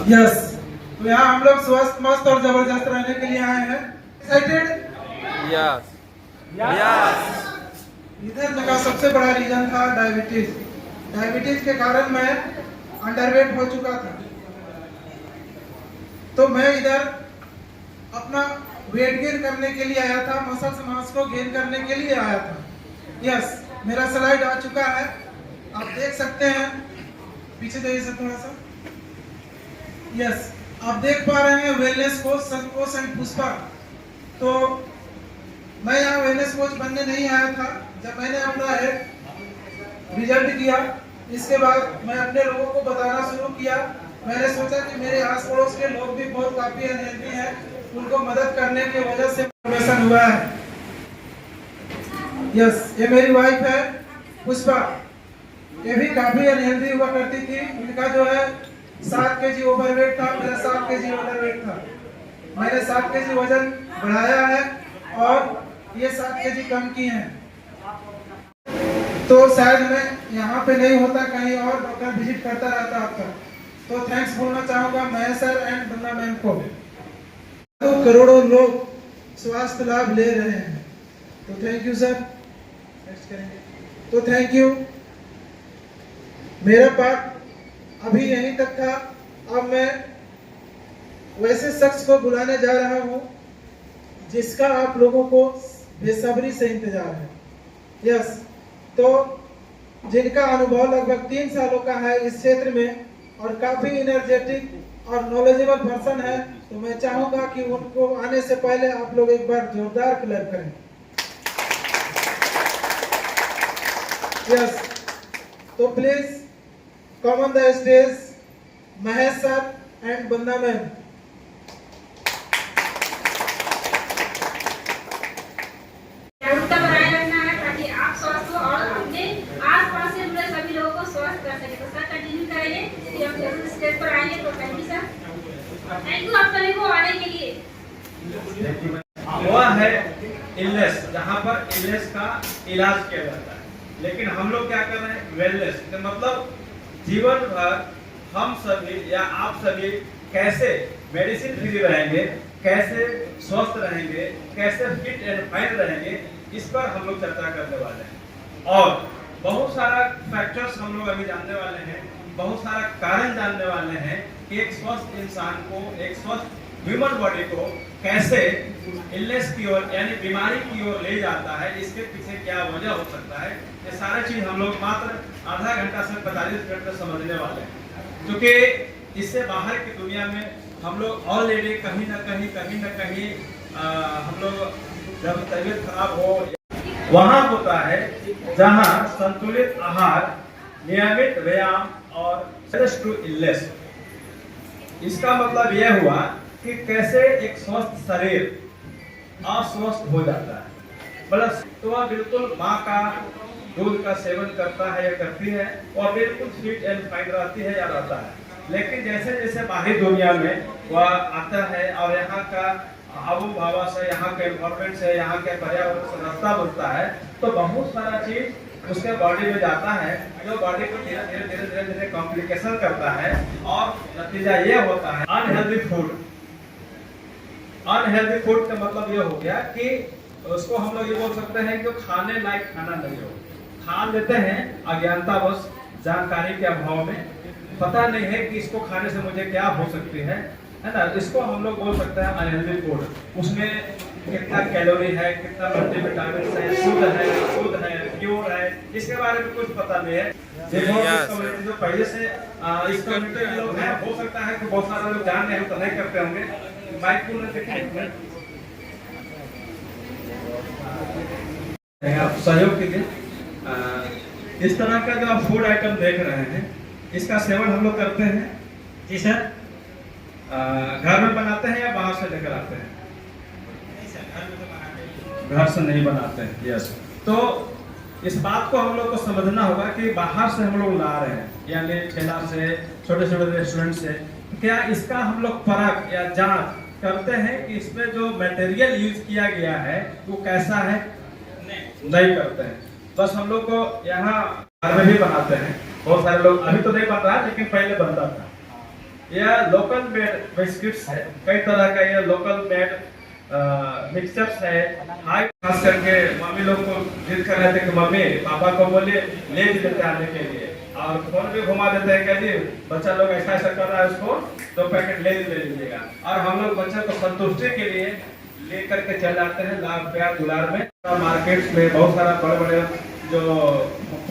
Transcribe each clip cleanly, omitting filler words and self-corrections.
Yes, तो यहाँ हम लोग स्वस्थ, मस्त और जबरदस्त रहने के लिए आए हैं। एक्साइटेड? Yes yes. इधर का सबसे बड़ा रीजन था डायबिटीज। डायबिटीज के कारण मैं अंडरवेट हो चुका था, तो मैं इधर अपना वेट गेन करने के लिए आया था, मसल्स मास को गेन करने के लिए आया था। यस, मेरा स्लाइड आ चुका है, आप देख सकते हैं। पीछे जाइए सर थोड़ा सा। यस, आप देख पा रहे हैं wellness coach Santosh and Pushpa. तो मैं यहाँ वेलनेस कोच बनने नहीं आया था। जब मैंने अपना रिजल्ट किया, इसके बाद मैं अपने लोगों को बताना शुरू किया। मैंने सोचा कि मेरे आस पड़ोस के लोग भी बहुत काफी अनहेल्दी हैं, उनको मदद करने की वजह से फॉर्मेशन हुआ है। यस, ये मेरी वाइफ है पुष्पा। ये भी काफी अनहेल्दी हुआ करती थी। इनका जो है 7 kg ओवरवेट था, मेरा 7 kg ओवरवेट था। मैंने 7 kg वजन बढ़ाया है और ये 7 kg कम की हैं। तो शायद मैं यहाँ पे नहीं होता, कहीं और डॉक्टर विजिट करता रहता आपका। तो थैंक्स बोलना चाहूँगा मैं सर एंड बंदा मैम को। तो करोड़ों लोग स्वास्थ्य लाभ ले रहे हैं, तो थैंक यू सर। नेक्स्ट करेंगे। तो थैंक यू। मेरा पार्ट अभी यहीं तक था। अब मैं वैसे शख्स को बुलाने जा रहा हूँ जिसका आप लोगों को बेसब्री से इंतजार है। यस, तो जिनका अनुभव लगभग 3 सालों का है इस क्षेत्र में और काफी एनर्जेटिक और नॉलेजेबल पर्सन है, तो मैं चाहूंगा कि उनको आने से पहले आप लोग एक बार जोरदार क्लैप करें। यस, तो please come on the stage Mahesh sir and बंदा मैम। जागरूकता बनाए रखना है ताकि आप स्वस्थ हो और अपने आसपास से जुड़े सभी लोगों को स्वस्थ कर सके। तो सर कंटिन्यू करेंगे, फिर हम जरूर स्टेज पर आएंगे। तो thank you sir, thank you आप सभी को आने के लिए। वह है इलनेस, जहाँ पर इलनेस का इलाज किया जाता है, लेकिन हम लोग क्या कर रहे हैं वेलनेस। मतलब जीवन भर हम सभी या आप सभी कैसे मेडिसिन फ्री रहेंगे, कैसे स्वस्थ रहेंगे, कैसे फिट एंड फाइन रहेंगे, इस पर हम लोग चर्चा करने वाले हैं। और बहुत सारा फैक्टर्स हम लोग अभी जानने वाले हैं, बहुत सारा कारण जानने वाले हैं कि एक स्वस्थ इंसान को, एक स्वस्थ ह्यूमन बॉडी को कैसे इलनेस की ओर यानी बीमारी की ओर ले जाता है, इसके पीछे क्या वजह हो सकता है। ये सारा चीज हम लोग मात्र आधा घंटा से 45 मिनट में समझने वाले हैं, क्योंकि इससे बाहर की दुनिया में हम लोग ऑलरेडी कहीं ना कहीं हम लोग जब तबीयत खराब हो वहां होता है जहां संतुलित आहार, नियमित व्यायाम और टू इलनेस। इसका मतलब यह हुआ कि कैसे एक स्वस्थ शरीर अस्वस्थ हो जाता है। मतलब तो वह बिल्कुल माँ का दूध का सेवन करता है या करती है और बिल्कुल फिट एंड फाइन रहती है या रहता है, लेकिन जैसे जैसे बाहरी दुनिया में वह आता है और यहाँ का आबो हवा से, यहाँ के एनवायरमेंट से, यहाँ के पर्यावरण से रास्ता बनता है, तो बहुत सारा चीज उसके बॉडी में जाता है जो बॉडी को धीरे धीरे कॉम्प्लिकेशन करता है और नतीजा ये होता है अनहेल्दी फूड। अनहेल्दी फूड का मतलब ये हो गया कि उसको हम लोग ये बोल सकते हैं कि खाने लायक खाना नहीं हो, खा लेते हैं अज्ञानतावश, जानकारी के अभाव में, पता नहीं है कि इसको खाने से मुझे क्या हो सकती है ना। इसको हम लोग बोल सकते हैं अनहेल्दी फूड। उसमें कितना कैलोरी है, कितना मल्टीविटामिन है, शुद्ध है, प्योर है, इसके बारे में कुछ पता नहीं है। जो पहले से इस कम्युनिटी के लोग हैं, हो सकता है कि बहुत सारे लोग जान रहे हो तो नहीं करते होंगे। माइक को आप सहयोग कीजिए। इस तरह का जो आप फूड आइटम देख रहे हैं, इसका सेवन हम लोग करते हैं। जी सर, घर में बनाते हैं या बाहर से लेकर आते हैं? घर से नहीं बनाते हैं। यस, तो इस बात को हम लोग को समझना होगा कि बाहर से हम लोग ला रहे हैं, यानी ठेला से, छोटे छोटे रेस्टोरेंट से, क्या इसका हम लोग परख या जांच करते हैं कि इसमें जो मटेरियल यूज किया गया है वो कैसा है? नहीं करते हैं। बस हम लोग को यहाँ घर में भी बनाते हैं, बहुत सारे लोग, अभी तो नहीं बन रहा लेकिन पहले बनता था। यह लोकल मेड बिस्किट्स है, कई तरह का ये लोकल मेड मिक्सचर्स है। हाई खास करके मम्मी लोग को जिद कर रहे थे कि मम्मी पापा को बोलिए ले लेते आने के लिए, और फोन भी घुमा देते हैं कि जी बच्चा लोग ऐसा ऐसा कर रहा है, उसको 2 पैकेट ले लीजिएगा। और हम लोग बच्चे को संतुष्टि के लिए लेकर के चले आते हैं लाभ प्यार दुलार में। मार्केट में बहुत सारा बड़े बड़े जो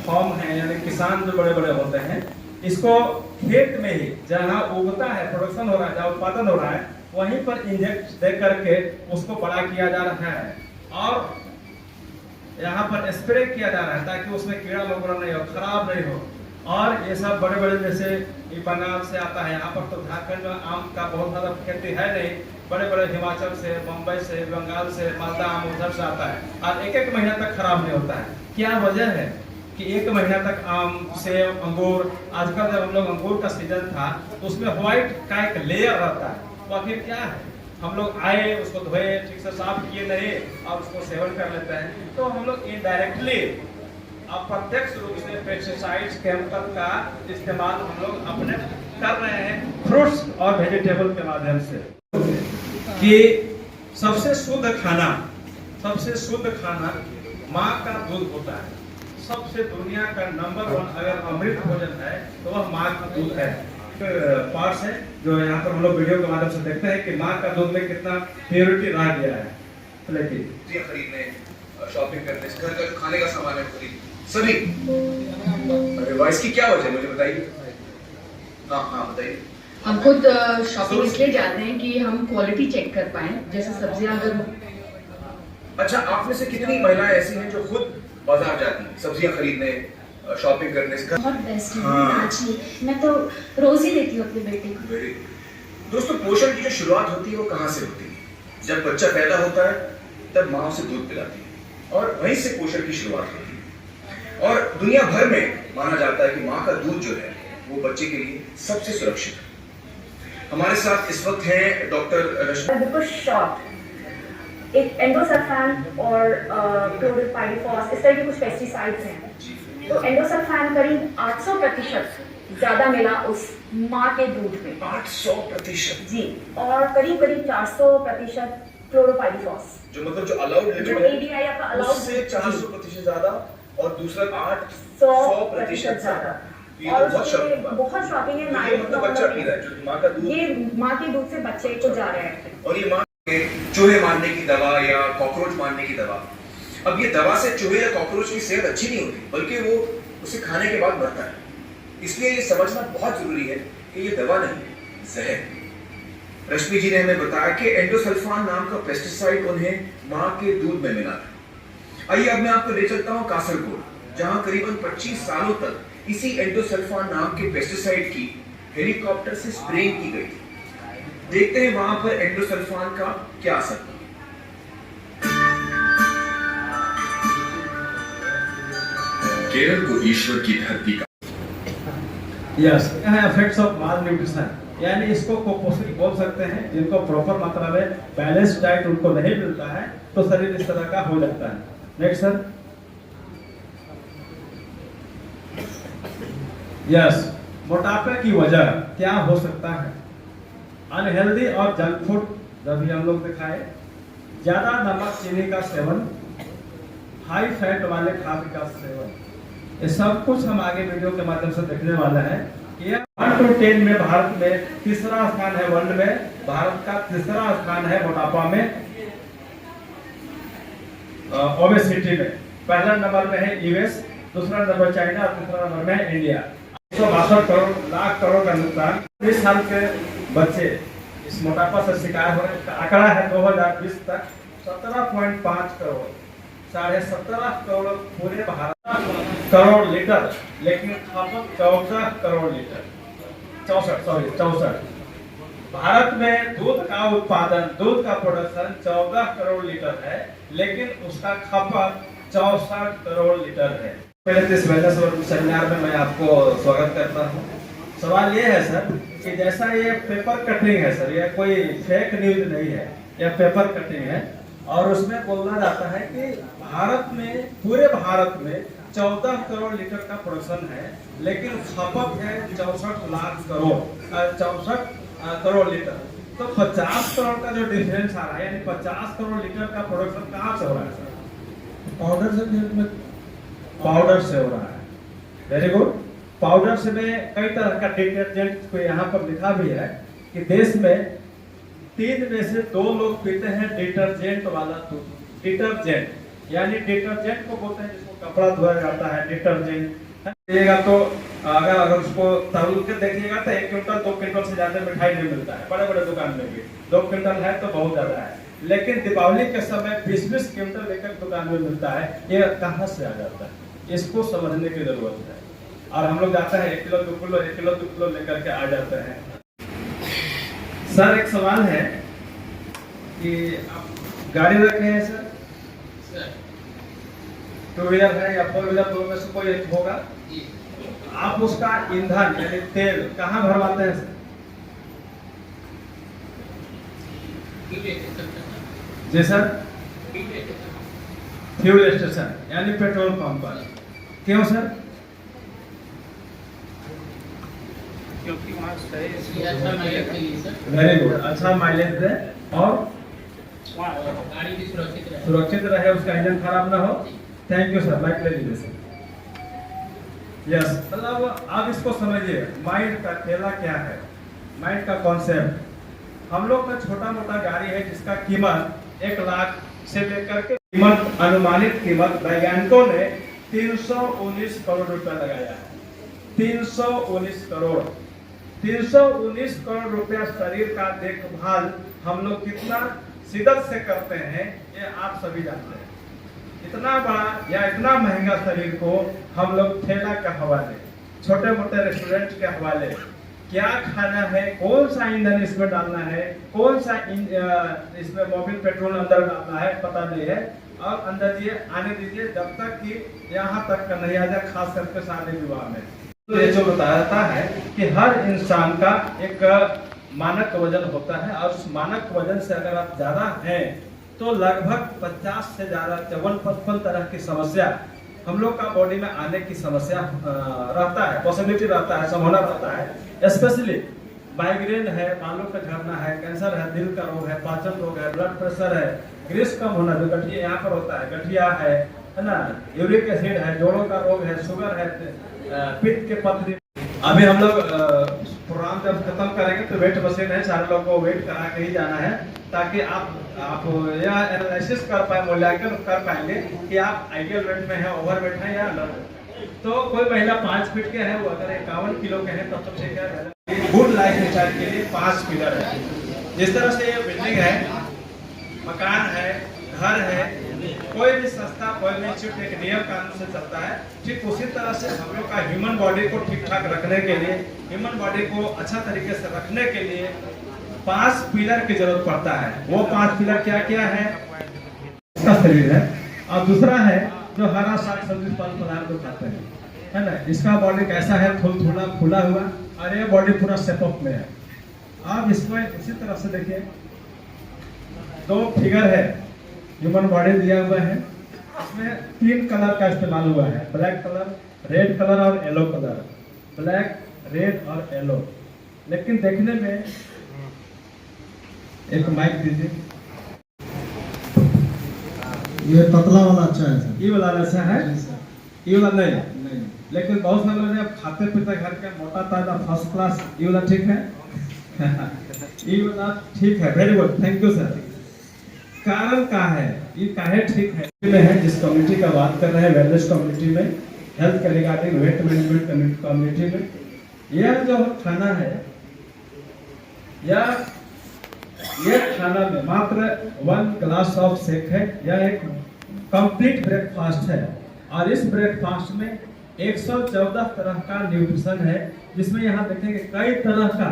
फॉर्म है, यानी किसान जो बड़े बड़े होते हैं, इसको खेत में ही जहाँ उगता है, प्रोडक्शन हो रहा है, जहाँ उत्पादन हो रहा है, वहीं पर इंजेक्ट दे करके उसको बड़ा किया जा रहा है और यहाँ पर स्प्रे किया जा रहा है ताकि उसमें कीड़ा मकोड़ा नहीं हो, खराब नहीं हो। और ये सब बड़े बड़े जैसे बंगाल से आता है, यहाँ पर तो झारखंड में आम का बहुत ज्यादा खेती है नहीं, बड़े बड़े हिमाचल से, मुंबई से, बंगाल से मालदा आम उधर से आता है और एक महीना तक खराब नहीं होता है। क्या वजह है कि 1 महीना तक आम, सेब, अंगूर, आजकल जब हम लोग अंगूर का सीजन था तो उसमें व्हाइट का एक लेयर रहता है, तो आखिर क्या है, हम लोग आए उसको धोए, ठीक से साफ किए नहीं और उसको सेवन कर लेते हैं। तो हम लोग इनडायरेक्टली अप्रत्यक्ष रूप से पेस्टिसाइड्स, केमिकल का इस्तेमाल हम लोग अपने कर रहे हैं फ्रूट्स और वेजिटेबल के माध्यम से। कि सबसे शुद्ध खाना माँ का दूध होता है। सबसे दुनिया का नंबर 1 अगर अमृत भोजन है तो वह माँ का दूध है। पार्ट्स है जो यहाँ पर हम लोग वीडियो के माध्यम से देखते हैं कि माँ का दूध में कितना प्योरिटी रह गया है। लेकिन खरीदने, शॉपिंग करने, घर का खाने का सामान है खरीद सभी। अरे वाह, इसकी क्या वजह है मुझे बताइए। हाँ बताइए। हम खुद शॉपिंग इसलिए जाते हैं कि हम क्वालिटी चेक कर पाएं, जैसे सब्जियां अगर। अच्छा, आप में से कितनी महिलाएं ऐसी हैं जो खुद बाजार जाती हैं सब्जियां खरीदने, शॉपिंग करने? बहुत बेस्ट है नाचनी, मैं तो रोज ही देती हूँ अपने बेटे को। Very good. दोस्तों, पोषण की जो शुरुआत होती है वो कहाँ से होती है? जब बच्चा पैदा होता है तब माँ उसे दूध पिलाती है और वहीं से पोषण की शुरुआत होती है। और दुनिया भर में माना जाता है कि माँ का दूध जो है वो बच्चे के लिए सबसे सुरक्षित है। हमारे साथ इस वक्त हैं डॉक्टर बिल्कुल शॉर्ट एक एंडोसल्फान और क्लोरोपाइरिफॉस, इस तरह के कुछ पेस्टिसाइड्स हैं। तो एंडोसल्फान करीब 800% ज्यादा मिला उस माँ के दूध में। 800% जी, और करीब 400% क्लोरोपाइरिफॉस, जो मतलब जो अलाउड जो एडीआई आपका अलाउड से 400% ज्यादा और दूसरा 800% ज्यादा। ये और तो बहुत शॉकिंग है। ये मतलब बच्चा पी रहा है जो माँ का दूध, ये माँ के दूध से बच्चे को जा रहा है। और ये माँ के चूहे मारने की दवा या कॉकरोच मारने की दवा। अब ये दवा से चूहे या कॉकरोच की सेहत अच्छी नहीं होती, बल्कि वो उसे खाने के बाद मरता है। इसलिए ये समझना बहुत जरूरी है कि ये दवा नहीं, जहर। रश्मि जी ने हमें बताया कि एंडोसल्फान नाम का पेस्टिसाइड उन्हें माँ के दूध में मिला था। आइए अब मैं आपको ले चलता हूँ कासरगोड, जहाँ करीबन 25 सालों तक इसी एंडोसल्फान नाम के पेस्टिसाइड की हेलीकॉप्टर से स्प्रेइंग की गई थी। देखते हैं वहां पर एंडोसल्फान का क्या असर था। केरल को ईश्वर की धरती का yes effects of mall nutrition, यानी इसको कुपोषण बोल सकते हैं। जिनको प्रॉपर मात्रा में बैलेंस डाइट उनको नहीं मिलता है तो शरीर इस तरह का हो जाता है। Next sir. यस, मोटापे की वजह क्या हो सकता है? अनहेल्दी और जंक फूड, जब भी हम लोग दिखाए, ज्यादा नमक चीनी का सेवन, हाई फैट वाले खाद्य का सेवन, ये सब कुछ हम आगे वीडियो के माध्यम से देखने वाला है। ये 1 to 10 में भारत में तीसरा स्थान है, वर्ल्ड में भारत का तीसरा स्थान है मोटापा में, ओबेसिटी में। पहला नंबर में है यूएस, दूसरा नंबर चाइना और तीसरा नंबर में है इंडिया। 162 लाख करोड़ का नुकसान। 20 साल के बच्चे इस मोटापा से शिकार हो रहे हैं। आंकड़ा है 2020 तक 17.5 करोड़, 17.5 करोड़ पूरे भारत करोड़ लीटर, लेकिन खपत 14 करोड़ लीटर, 64। भारत में दूध का उत्पादन, दूध का प्रोडक्शन 14 करोड़ लीटर है, लेकिन उसका खपत 64 करोड़ लीटर है। पहले इस वेलनेस सेमिनार में मैं आपको स्वागत करता हूँ। सवाल ये है सर कि जैसा ये पेपर कटिंग है सर, ये कोई फेक न्यूज नहीं है, यह पेपर कटिंग है और उसमें बोला जाता है कि भारत में, पूरे भारत में 14 करोड़ लीटर का प्रोडक्शन है, लेकिन खपत है 64 करोड़ लीटर। तो 50 करोड़ का जो डिफरेंस आ रहा है, यानी 50 करोड़ लीटर का प्रोडक्शन कहाँ से हो रहा है सर? पाउडर से हो रहा है। Very good. पाउडर से में कई तरह का डिटर्जेंट को यहाँ पर लिखा भी है कि देश में 3 में से 2 लोग पीते हैं डिटर्जेंट वाला दूध। डिटर्जेंट यानी डिटर्जेंट को बोलते हैं जिसको कपड़ा धोया जाता है, डिटर्जेंट। देखिएगा तो अगर उसको तौल के देखिएगा तो 1 क्विंटल 2 क्विंटल से ज्यादा मिठाई नहीं मिलता है। बड़े बड़े दुकान में भी 2 क्विंटल है तो बहुत ज्यादा है, लेकिन दीपावली के समय 20-20 क्विंटल लेकर दुकान में मिलता है। ये कहाँ से आ जाता है, इसको समझने की जरूरत है। और हम लोग जाते हैं 1 किलो 2 किलो 1 किलो 2 किलो लेकर के आ जाते हैं। सर एक सवाल है कि आप गाड़ी रखे हैं सर, 2 व्हीलर है या 4 व्हीलर, दोनों में से कोई एक होगा। आप उसका ईंधन यानी तेल कहाँ भरवाते हैं सर? जी सर, फ्यूल स्टेशन यानी पेट्रोल पंप पर। क्यों सर? क्योंकि वहाँ वेरी गुड, अच्छा माइलेज दे और गाड़ी भी सुरक्षित रहे, उसका इंजन खराब ना हो। थैंक यू सर, माइक ले लीजिए सर। यस, मतलब आप इसको समझिए, माइंड का खेला क्या है, माइंड का कॉन्सेप्ट। हम लोग में छोटा मोटा गाड़ी है जिसका कीमत 1 लाख से लेकर के कीमत, अनुमानित कीमत वैज्ञानिकों ने 319 करोड़ रुपया लगाया है। 319 करोड़ 319 करोड़ रुपया शरीर का देखभाल हम लोग कितना शिद्दत से करते हैं, ये आप सभी जानते हैं। इतना बड़ा या इतना महंगा शरीर को हम लोग ठेला के हवाले, छोटे मोटे रेस्टोरेंट के हवाले, क्या खाना है, कौन सा ईंधन इसमें डालना है, कौन सा इसमें मोबिल पेट्रोल अंदर डालना है, पता नहीं है। और अंदर ये आने दीजिए जब तक कि यहाँ तक का नहीं आ जाए, खास करके शादी विवाह में। तो ये जो बताता है कि हर इंसान का एक मानक वजन होता है, और उस मानक वजन से अगर आप ज्यादा हैं तो लगभग 50 से ज्यादा 54-55 तरह की समस्या हम लोग का बॉडी में आने की समस्या रहता है, पॉसिबिलिटी रहता है, संभावना रहता है। स्पेशली माइग्रेन है, बालों का झड़ना है, कैंसर है, दिल का रोग है, पाचन रोग है, ब्लड प्रेशर है, ग्रीस कम होना, जो गठिया यहाँ पर होता है, गठिया है ना, यूरिक एसिड है, जोड़ों का रोग है, शुगर है, पित्त के पथरी। अभी हम लोग प्रोग्राम जब खत्म करेंगे तो वेट मशीन है, सारे लोग को वेट करा के ही जाना है, ताकि आप यह एनालिसिस कर पाए, मूल्यांकन कर पाएंगे कि आप आइडियल वेट में है, ओवर वेट है या अंडर। तो कोई महिला 5 फीट के है, वो अगर 51 किलो के हैं तब तो ठीक है। गुड लाइफ स्टाइल के लिए 5 पिलर है। जिस तरह से ये बिल्डिंग है, मकान है, घर है, कोई भी संस्था, कोई भी इंस्टीट्यूट एक नियम कानून से चलता है, ठीक उसी तरह से हम लोग का ह्यूमन बॉडी को ठीक ठाक रखने के लिए, ह्यूमन बॉडी को अच्छा तरीके से रखने के लिए 5 पिलर की जरूरत पड़ता है। वो 5 पिलर क्या क्या है? इसका शरीर है, और दूसरा है जो हरा साग सब्जी फल पदार्थ को खाते हैं, है ना, इसका बॉडी कैसा है, थोड़ा फूला हुआ, और ये बॉडी पूरा सेटअप में है। आप इसमें इसी तरह से देखिए, 2 फिगर है, ह्यूमन बॉडी दिया हुआ है, इसमें 3 कलर का इस्तेमाल हुआ है, ब्लैक कलर, रेड कलर और येलो कलर। ब्लैक, रेड और येलो, लेकिन देखने में, एक माइक दीजिए, ये पतला वाला अच्छा है सर। ये वाला अच्छा है, ये वाला नहीं, लेकिन बहुत सारे लोग अब खाते पीते घर के मोटा ताजा फर्स्ट क्लास, ये वाला ठीक है। ये वाला ठीक है, very good, thank you sir. कारण क्या है, ये काहे ठीक है? जिस कम्युनिटी का बात कर रहे हैं, वेलनेस कम्युनिटी में, हेल्थ के रिगार्डिंग, वेट मैनेजमेंट कम्युनिटी में, यह जो खाना है, या ये खाना में मात्र 1 ग्लास ऑफ शेक है, यह एक कंप्लीट ब्रेकफास्ट है। और इस ब्रेकफास्ट में 114 तरह का न्यूट्रिशन है, जिसमें यहाँ देखेंगे कई तरह का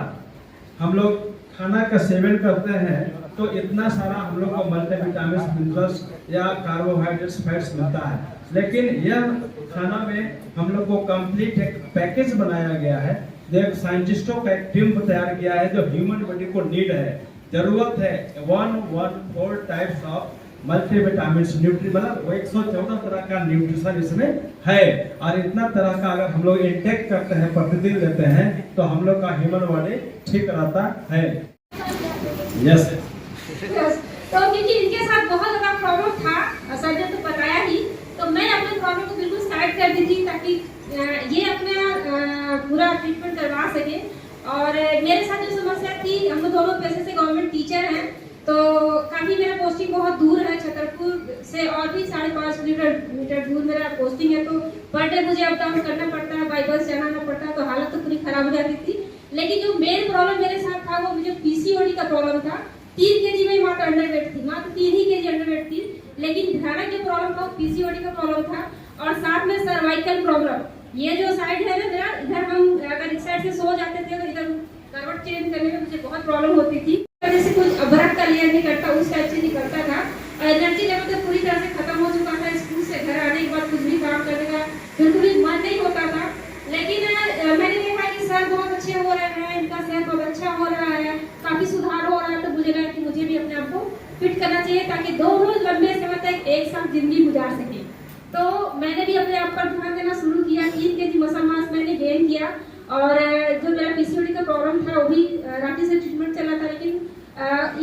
हम लोग खाना का सेवन करते हैं, तो इतना सारा हम लोग को मल्टीविटामिन, मिनरल्स या कार्बोहाइड्रेट्स, फैट्स मिलता है। लेकिन यह खाना में हम लोग को कंप्लीट एक पैकेज बनाया गया है, जो एक साइंटिस्टों का एक टीम तैयार किया है, जो ह्यूमन बॉडी को नीड है, जरूरत है 114 टाइप्स ऑफ मल्टीविटामिन न्यूट्री मतलब 114 तरह का न्यूट्रिशन इसमें है। और इतना तरह का अगर हम लोग इंटेक करते हैं, प्रतिदिन लेते हैं, तो हम लोग का ह्यूमन बॉडी ठीक रहता है। यस तो क्योंकि इनके साथ बहुत ज़्यादा प्रॉब्लम था, सर ने तो बताया ही, तो मैं अपने प्रॉब्लम को बिल्कुल साइड कर दी थी ताकि ये अपना पूरा ट्रीटमेंट करवा सके। और मेरे साथ जो समस्या थी, हम दोनों पैसे से गवर्नमेंट टीचर हैं, तो काफ़ी मेरा पोस्टिंग बहुत दूर है, छतरपुर से और भी 5.5 किलोमीटर दूर मेरा पोस्टिंग है, तो पर डे मुझे अप डाउन करना पड़ता है, बाई बस जाना पड़ता है, तो हालत तो पूरी खराब हो जाती थी। लेकिन जो मेन प्रॉब्लम मेरे साथ था वो मुझे पीसीओडी का प्रॉब्लम था। 3 kg में मात्र अंडरवेट थी, मात्र 3 ही kg अंडरवेट थी, लेकिन भयानक जो प्रॉब्लम था पीसीओडी का प्रॉब्लम था, और साथ में सर्वाइकल प्रॉब्लम। ये जो साइड है ना मेरा, इधर हम अगर इस साइड से सो जाते थे तो इधर करवट चेंज करने में मुझे बहुत प्रॉब्लम होती थी। जैसे कुछ अभरक का लेयर निकलता, उस टाइप से निकलता था। एनर्जी लेवल तो पूरी तरह से खत्म हो चुका था। स्कूल से घर आने के बाद कुछ भी काम करने का बिल्कुल भी मन नहीं होता था। लेकिन मैंने देखा कि सर बहुत अच्छे हो रहे हैं, इनका सेहत बहुत अच्छा हो रहा है, काफी सुधार हो रहा है, तो मुझे लगा कि मुझे भी अपने आप को फिट करना चाहिए ताकि दोनों लंबे समय तक एक साथ जिंदगी गुजार सके। तो मैंने भी अपने आप पर ध्यान देना शुरू किया। 3 kg मसल मास मैंने गेन किया, और जो मेरा पीसीओडी का प्रॉब्लम था वो भी रांची से ट्रीटमेंट चला था। लेकिन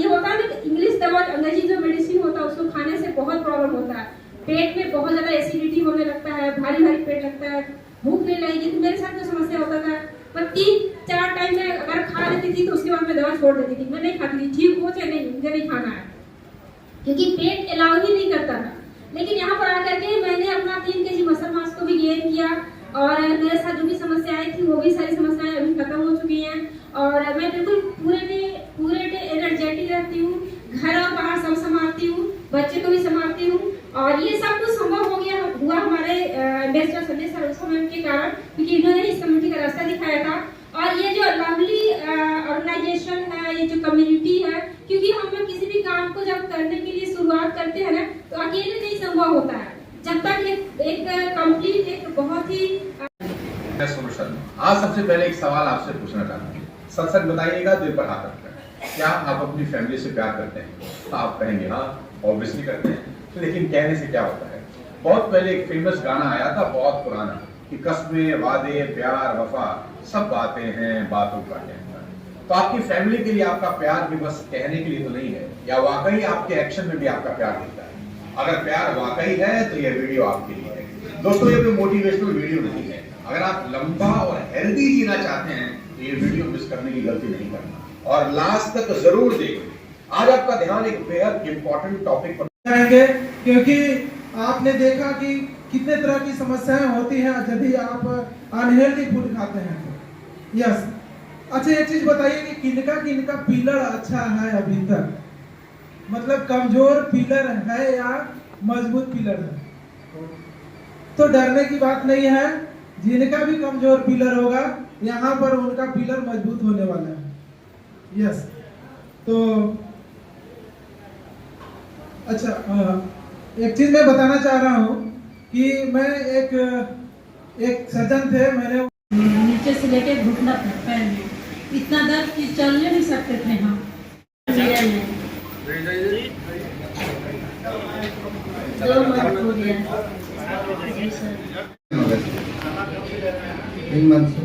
ये होता है ना, इंग्लिश दवा, अंग्रेजी जो मेडिसिन होता है उसको खाने से बहुत प्रॉब्लम होता है। पेट में बहुत ज्यादा एसिडिटी होने लगता है, भारी भारी पेट लगता है, भूख नहीं लगेगी। तो मेरे साथ जो समस्या होता था, मैं 3-4 टाइम में अगर खा लेती थी तो उसके बाद मैं दवा छोड़ देती थी, मैं नहीं खाती थी, ठीक हो चाहे नहीं, मुझे नहीं खाना है, क्योंकि पेट अलाउ ही नहीं करता था। लेकिन यहाँ पर आकर के मैंने अपना 3 kg मसल मास को भी गेन किया, और मेरे साथ जो भी समस्याएं थी वो भी सारी समस्याएं अभी खत्म हो चुकी हैं, और मैं बिल्कुल पूरे डे एनर्जेटिक रहती हूँ, घर और बाहर सब संभालती हूँ, बच्चे को भी संभालती हूँ। और ये सब कुछ संभव हुआ हमारे एम्बेसडर संजय सर मैम के कारण, क्योंकि इन्होंने इस कम्युनिटी का रास्ता दिखाया था। और ये जो लवली ऑर्गेनाइजेशन है, ये जो कम्युनिटी है, क्योंकि हम लोग किसी भी काम को जब करने के लिए शुरुआत करते हैं ना, तो अकेले नहीं संभव होता है, जब तक एक कंप्लीट, एक बहुत ही आज सबसे पहले एक सवाल आपसे पूछना चाहता हूँ, सच सच बताइएगा, दिल पर हाथ रखकर, क्या आप अपनी फैमिली से प्यार करते हैं? आप कहेंगे हाँ, ऑब्वियसली करते हैं। तो लेकिन कहने से क्या होता है? बहुत पहले एक फेमस गाना आया था, बहुत पुराना, कि कस्में, वादे, प्यार, वफा सब बातें हैं, बातों का कहना। तो आपकी फैमिली के लिए आपका प्यार भी बस कहने के लिए तो नहीं है, या वाकई आपके एक्शन में भी आपका प्यार दिखता है? अगर प्यार वाकई है तो ये वीडियो आपके लिए है। दोस्तों, ये कोई मोटिवेशनल वीडियो नहीं है। अगर आप लंबा और हेल्दी जीना चाहते हैं तो ये वीडियो मिस करने की गलती नहीं करना, और लास्ट तक जरूर देखिए। आज आपका ध्यान एक बेहद इंपॉर्टेंट टॉपिक पर जाएंगे, क्योंकि आपने देखा कि कितने तरह की समस्याएं होती हैं यदि आप अनहेल्दी फूड खाते हैं तो। यस, अच्छा एक चीज बताइए कि किनका पिलर अच्छा है अभी तक, मतलब कमजोर पिलर है या मजबूत पिलर है? तो डरने की बात नहीं है, जिनका भी कमजोर पिलर होगा यहाँ पर उनका पिलर मजबूत होने वाला है। यस, तो अच्छा एक चीज मैं बताना चाह रहा हूँ कि मैं एक सर्जन थे, मैंने नीचे से लेके घुटना तक पैर में इतना दर्द कि चलने नहीं सकते थे हम। दो मंथ हो गया। 3 मंथ से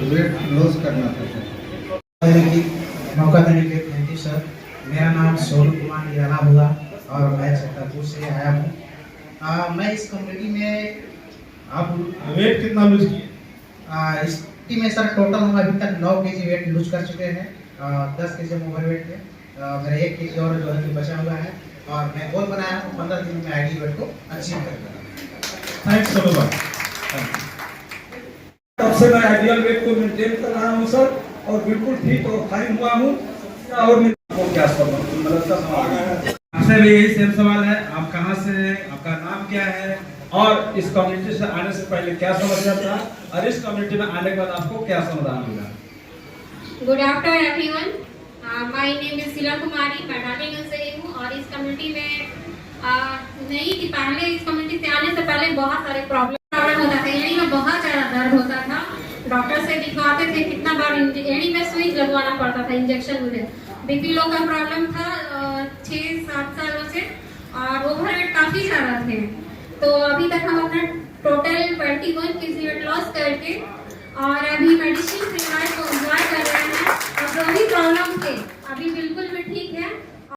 वेट लॉस करना था। मौका देने के लिए थैंक यू सर। मेरा नाम सोनू कुमार निराला हुआ और मैं छतरपुर से आया हूँ। मैं इस कम्युनिटी में आप वेट कितना लूज किए? एस्टिमेशन टोटल हम अभी तक 9 kg वेट लूज कर चुके हैं। 10 kg हम ओवर वेट थे, मेरा 1 kg और जो है बचा हुआ है, और मैं गोल बनाया हूँ 15 दिन में आइडियल वेट को अचीव करूँगा। थैंक्स सोनू भाई। तब से मैं आइडियल वेट को मेंटेन कर रहा हूँ सर, और बिल्कुल ठीक और फाइन हुआ हूँ। और आपको क्या सवाल? आपसे भी यही सेम सवाल है, आप कहाँ से हैं, आपका नाम क्या है, और इस कम्युनिटी से आने से पहले क्या समस्या था, और इस कम्युनिटी में आने के बाद आपको क्या समाधान मिला? Good afternoon everyone, my name is Sheela Kumari, मैं डालीगंज से ही हूँ। और इस कम्युनिटी में नहीं कि पहले इस कम्युनिटी से आने से पहले बहुत सारे प्रॉब्लम होता था, एड़ी में बहुत ज़्यादा दर्द होता था, डॉक्टर से दिखवाते थे, कितना बार एड़ी में सुई लगवाना पड़ता था इंजेक्शन मुझे। बीपी लो का प्रॉब्लम था 6-7 सालों से और ओवरवेट काफी सारा थे। तो अभी तक हम अपना टोटल 21 kg वेट लॉस करके और अभी मेडिसिन से